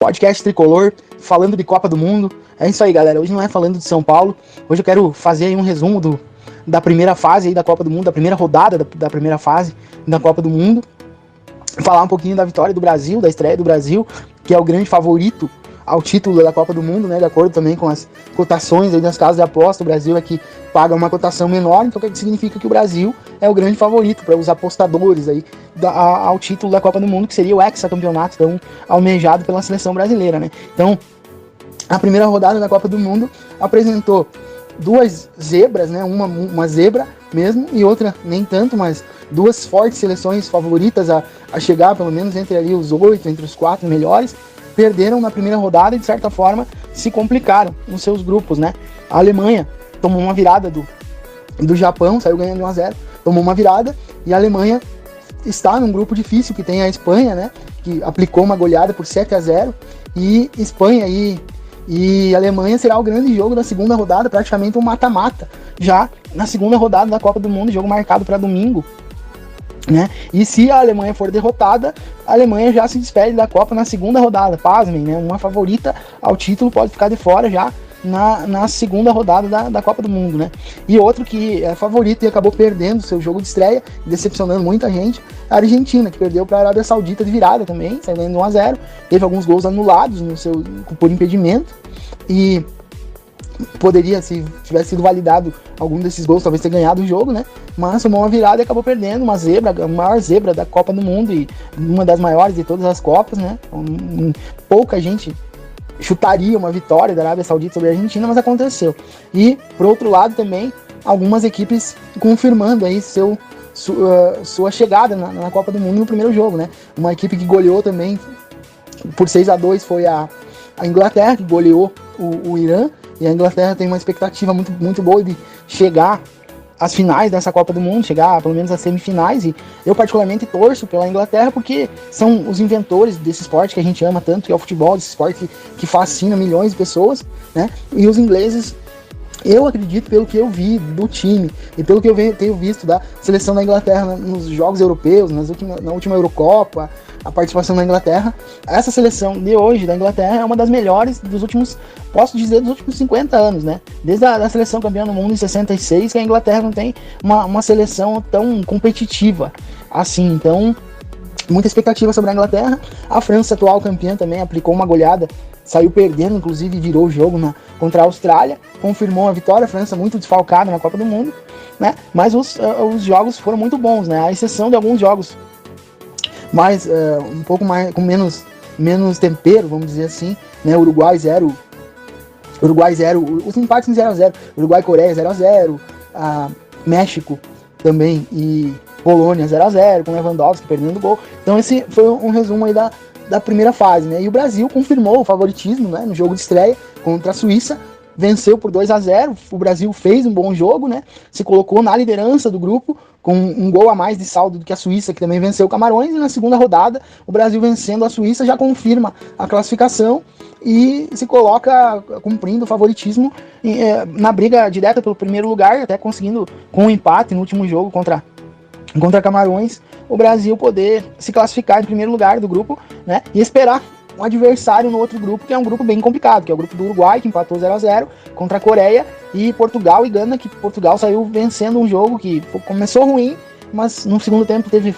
podcast tricolor, falando de Copa do Mundo. É isso aí, galera. Hoje não é falando de São Paulo. Hoje eu quero fazer aí um resumo da primeira fase aí da Copa do Mundo, da primeira rodada da primeira fase da Copa do Mundo. Falar um pouquinho da vitória do Brasil, da estreia do Brasil, que é o grande favorito ao título da Copa do Mundo, né? De acordo também com as cotações aí das casas de aposta. O Brasil aqui paga uma cotação menor, então o que significa que o Brasil é o grande favorito para os apostadores aí ao título da Copa do Mundo, que seria o hexacampeonato tão almejado pela seleção brasileira, né? Então, a primeira rodada da Copa do Mundo apresentou duas zebras, né? Uma zebra mesmo e outra nem tanto, mas duas fortes seleções favoritas a chegar pelo menos entre ali os 8, entre os 4 melhores. Perderam na primeira rodada e de certa forma se complicaram nos seus grupos, né? A Alemanha tomou uma virada do Japão, saiu ganhando 1-0, tomou uma virada, e a Alemanha está num grupo difícil que tem a Espanha, né? Que aplicou uma goleada por 7-0, e Espanha e Alemanha será o grande jogo da segunda rodada, praticamente um mata-mata, já na segunda rodada da Copa do Mundo, jogo marcado para domingo, né? E se a Alemanha for derrotada, a Alemanha já se despede da Copa na segunda rodada. Pasmem, né? Uma favorita ao título pode ficar de fora já na segunda rodada da Copa do Mundo, né? E outro que é favorito e acabou perdendo seu jogo de estreia, decepcionando muita gente, a Argentina, que perdeu para a Arábia Saudita de virada também, saindo 1-0, teve alguns gols anulados por impedimento, e poderia, se tivesse sido validado algum desses gols, talvez ter ganhado o jogo, né? Mas tomou uma virada e acabou perdendo, uma zebra, a maior zebra da Copa do Mundo e uma das maiores de todas as Copas, né? Pouca gente chutaria uma vitória da Arábia Saudita sobre a Argentina, mas aconteceu. E, por outro lado, também, algumas equipes confirmando aí sua chegada na Copa do Mundo no primeiro jogo, né? Uma equipe que goleou também por 6-2 foi a Inglaterra, que goleou o Irã, e a Inglaterra tem uma expectativa muito, muito boa de chegar às finais dessa Copa do Mundo, chegar pelo menos às semifinais, e eu particularmente torço pela Inglaterra porque são os inventores desse esporte que a gente ama tanto, que é o futebol, desse esporte que fascina milhões de pessoas, né? E os ingleses, eu acredito, pelo que eu vi do time e pelo que eu tenho visto da seleção da Inglaterra nos jogos europeus, na última Eurocopa, a participação da Inglaterra, essa seleção de hoje da Inglaterra é uma das melhores dos últimos, posso dizer, dos últimos 50 anos, né? Desde a seleção campeã do mundo em 66, que a Inglaterra não tem uma seleção tão competitiva assim. Então, muita expectativa sobre a Inglaterra. A França, atual campeã, também aplicou uma goleada, saiu perdendo, inclusive virou o jogo contra a Austrália, confirmou a vitória. A França muito desfalcada na Copa do Mundo, né? Mas os jogos foram muito bons, né? À exceção de alguns jogos mais, um pouco mais, com menos tempero, vamos dizer assim, né? Uruguai 0, os empates em 0-0, Uruguai e Coreia 0-0, México também e Polônia 0-0, com Lewandowski perdendo o gol. Então esse foi um resumo aí da primeira fase, né? E o Brasil confirmou o favoritismo, né, no jogo de estreia contra a Suíça, venceu por 2-0, o Brasil fez um bom jogo, né? Se colocou na liderança do grupo, com um gol a mais de saldo do que a Suíça, que também venceu o Camarões, e na segunda rodada, o Brasil vencendo a Suíça já confirma a classificação e se coloca cumprindo o favoritismo na briga direta pelo primeiro lugar, até conseguindo, com um empate no último jogo contra Camarões, o Brasil poder se classificar em primeiro lugar do grupo, né? E esperar um adversário no outro grupo, que é um grupo bem complicado, que é o grupo do Uruguai, que empatou 0-0 contra a Coreia, e Portugal e Gana, que Portugal saiu vencendo um jogo que começou ruim, mas no segundo tempo teve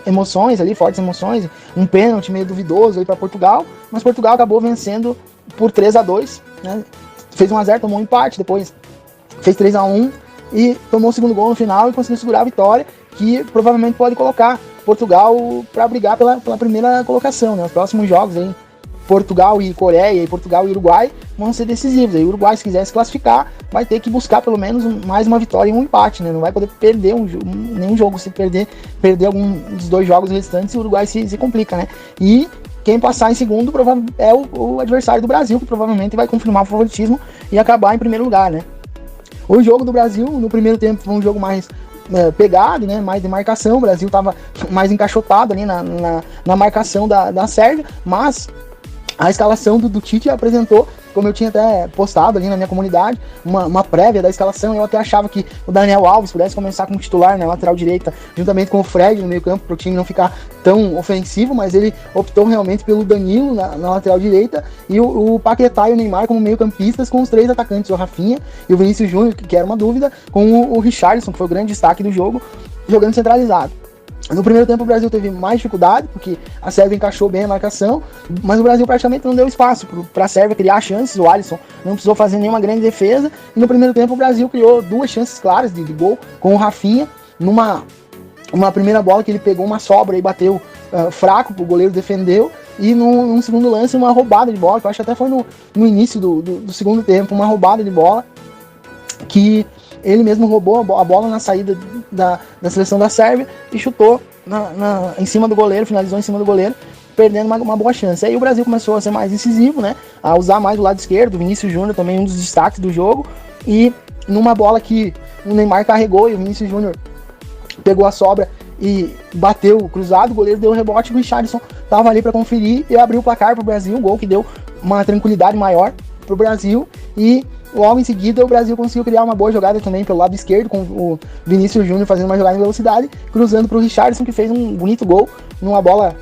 emoções ali, fortes emoções, um pênalti meio duvidoso ali para Portugal, mas Portugal acabou vencendo por 3-2, né? Fez 1-0, tomou um empate, depois fez 3-1 e tomou o segundo gol no final e conseguiu segurar a vitória, que provavelmente pode colocar Portugal para brigar pela primeira colocação, né? Os próximos jogos aí, Portugal e Coreia, e Portugal e Uruguai, vão ser decisivos. Aí o Uruguai, se quiser se classificar, vai ter que buscar pelo menos mais uma vitória e um empate, né? Não vai poder perder nenhum jogo. Se perder algum dos dois jogos restantes, o Uruguai se complica, né? E quem passar em segundo é o adversário do Brasil, que provavelmente vai confirmar o favoritismo e acabar em primeiro lugar, né? O jogo do Brasil, no primeiro tempo, foi um jogo mais pegado, né, mais de marcação. O Brasil estava mais encaixotado ali na marcação da Sérvia, mas a escalação do Tite apresentou como eu tinha até postado ali na minha comunidade, uma prévia da escalação, eu até achava que o Daniel Alves pudesse começar como titular na lateral direita, juntamente com o Fred no meio campo, para o time não ficar tão ofensivo, mas ele optou realmente pelo Danilo na lateral direita, e o Paquetá e o Neymar como meio campistas, com os 3 atacantes, o Rafinha e o Vinícius Júnior, que era uma dúvida, com o Richarlison, que foi o grande destaque do jogo, jogando centralizado. No primeiro tempo o Brasil teve mais dificuldade, porque a Sérvia encaixou bem a marcação, mas o Brasil praticamente não deu espaço para a Sérvia criar chances. O Alisson não precisou fazer nenhuma grande defesa, e no primeiro tempo o Brasil criou 2 chances claras de gol, com o Rafinha, numa primeira bola que ele pegou uma sobra e bateu fraco, o goleiro defendeu, e num segundo lance uma roubada de bola, que eu acho que até foi no início do segundo tempo, uma roubada de bola, que ele mesmo roubou a bola na saída da seleção da Sérvia e chutou em cima do goleiro, finalizou em cima do goleiro, perdendo uma boa chance. Aí o Brasil começou a ser mais incisivo, né, a usar mais o lado esquerdo, o Vinícius Júnior também um dos destaques do jogo, e numa bola que o Neymar carregou e o Vinícius Júnior pegou a sobra e bateu cruzado, o goleiro deu o rebote, o Richarlison estava ali para conferir e abriu o placar para o Brasil, um gol que deu uma tranquilidade maior para o Brasil, e logo em seguida o Brasil conseguiu criar uma boa jogada também pelo lado esquerdo, com o Vinícius Júnior fazendo uma jogada em velocidade, cruzando para o Richarlison, que fez um bonito gol numa bola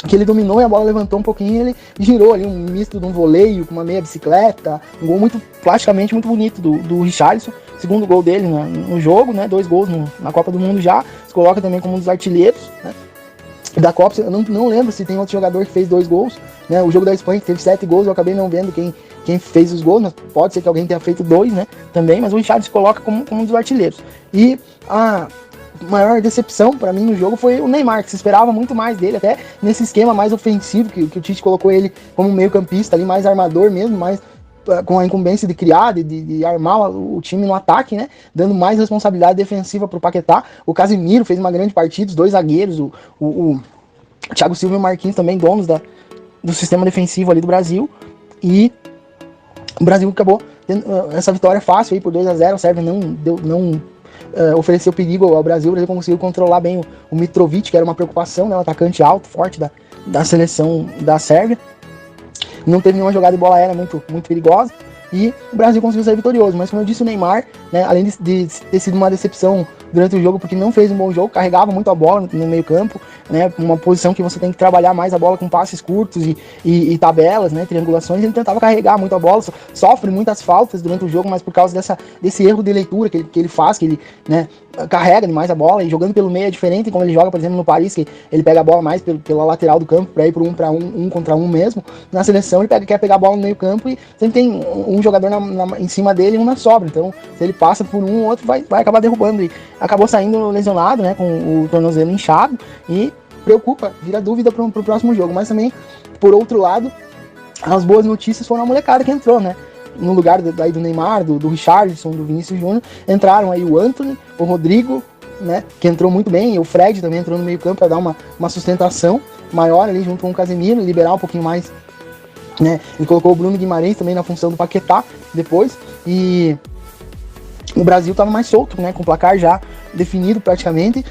que ele dominou e a bola levantou um pouquinho, ele girou ali, um misto de um voleio com uma meia bicicleta, um gol plasticamente muito bonito do Richarlison, segundo gol dele no jogo, né, 2 gols na Copa do Mundo já, se coloca também como um dos artilheiros, né, da Copa. Eu não lembro se tem outro jogador que fez 2 gols, né, o jogo da Espanha que teve 7 gols, eu acabei não vendo quem fez os gols, mas pode ser que alguém tenha feito 2, né, também, mas o Richarlison se coloca como um dos artilheiros. E a maior decepção para mim no jogo foi o Neymar, que se esperava muito mais dele, até nesse esquema mais ofensivo, que o Tite colocou ele como meio campista ali, mais armador mesmo, mais com a incumbência de criar, de armar o time no ataque, né, dando mais responsabilidade defensiva pro Paquetá. O Casemiro fez uma grande partida, os 2 zagueiros, o Thiago Silva e o Marquinhos também, donos do sistema defensivo ali do Brasil, e o Brasil acabou tendo essa vitória fácil aí por 2-0, a Sérvia não ofereceu perigo ao Brasil, o Brasil conseguiu controlar bem o Mitrovic, que era uma preocupação, né, um atacante alto, forte da seleção da Sérvia, não teve nenhuma jogada de bola aérea muito perigosa, e o Brasil conseguiu sair vitorioso. Mas como eu disse, o Neymar, né, além de ter sido uma decepção durante o jogo, porque não fez um bom jogo, carregava muito a bola no meio campo, né, uma posição que você tem que trabalhar mais a bola com passes curtos e tabelas, né, triangulações. Ele tentava carregar muito a bola, sofre muitas faltas durante o jogo, mas por causa desse erro de leitura que ele faz, que ele, né, carrega demais a bola, e jogando pelo meio é diferente, como ele joga, por exemplo, no Paris, que ele pega a bola mais pela lateral do campo, para ir pro 1 contra 1 mesmo. Na seleção ele quer pegar a bola no meio campo e sempre tem um jogador em cima dele e um na sobra, então se ele passa por um, o outro vai acabar derrubando, e acabou saindo lesionado, né, com o tornozelo inchado, e preocupa, vira dúvida pro próximo jogo. Mas também, por outro lado, as boas notícias foram a molecada que entrou, né, no lugar do Neymar, do Richarlison, do Vinícius Júnior, entraram aí o Antony, o Rodrigo, né, que entrou muito bem, e o Fred também entrou no meio campo para dar uma sustentação maior ali junto com o Casemiro, liberar um pouquinho mais, né, ele colocou o Bruno Guimarães também na função do Paquetá depois, e o Brasil estava mais solto, né, com o placar já definido praticamente.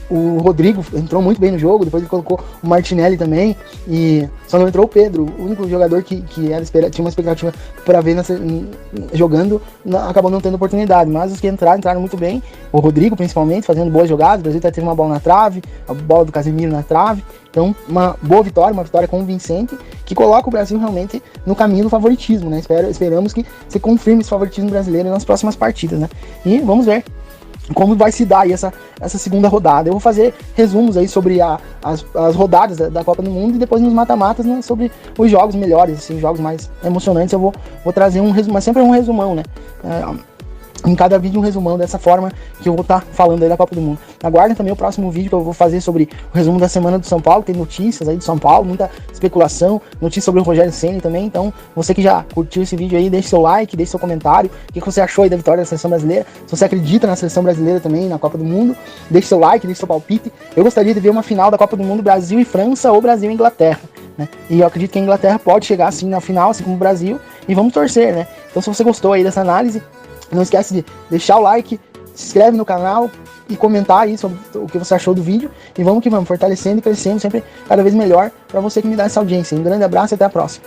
O Rodrigo entrou muito bem no jogo, depois ele colocou o Martinelli também, e só não entrou o Pedro, o único jogador que tinha uma expectativa para ver jogando, acabou não tendo oportunidade, mas os que entraram muito bem, o Rodrigo principalmente, fazendo boas jogadas. O Brasil até teve uma bola na trave, a bola do Casemiro na trave, então uma boa vitória, uma vitória convincente, que coloca o Brasil realmente no caminho do favoritismo, né? Esperamos que se confirme esse favoritismo brasileiro nas próximas partidas, né? E vamos ver como vai se dar aí essa segunda rodada. Eu vou fazer resumos aí sobre as rodadas da Copa do Mundo, e depois nos mata-matas, né, sobre os jogos melhores, assim, os jogos mais emocionantes. Eu vou trazer um resumo, mas sempre um resumão, né? Em cada vídeo um resumão, dessa forma que eu vou estar falando aí da Copa do Mundo. Aguardem também o próximo vídeo que eu vou fazer sobre o resumo da semana do São Paulo. Tem notícias aí do São Paulo, muita especulação, notícias sobre o Rogério Ceni também. Então, você que já curtiu esse vídeo aí, deixe seu like, deixe seu comentário. O que você achou aí da vitória da seleção brasileira? Se você acredita na seleção brasileira também, na Copa do Mundo, deixe seu like, deixe seu palpite. Eu gostaria de ver uma final da Copa do Mundo Brasil e França, ou Brasil e Inglaterra, né? E eu acredito que a Inglaterra pode chegar assim na final, assim como o Brasil, e vamos torcer, né? Então, se você gostou aí dessa análise, não esquece de deixar o like, se inscreve no canal e comentar aí sobre o que você achou do vídeo. E vamos que vamos, fortalecendo e crescendo sempre cada vez melhor para você que me dá essa audiência. Um grande abraço e até a próxima.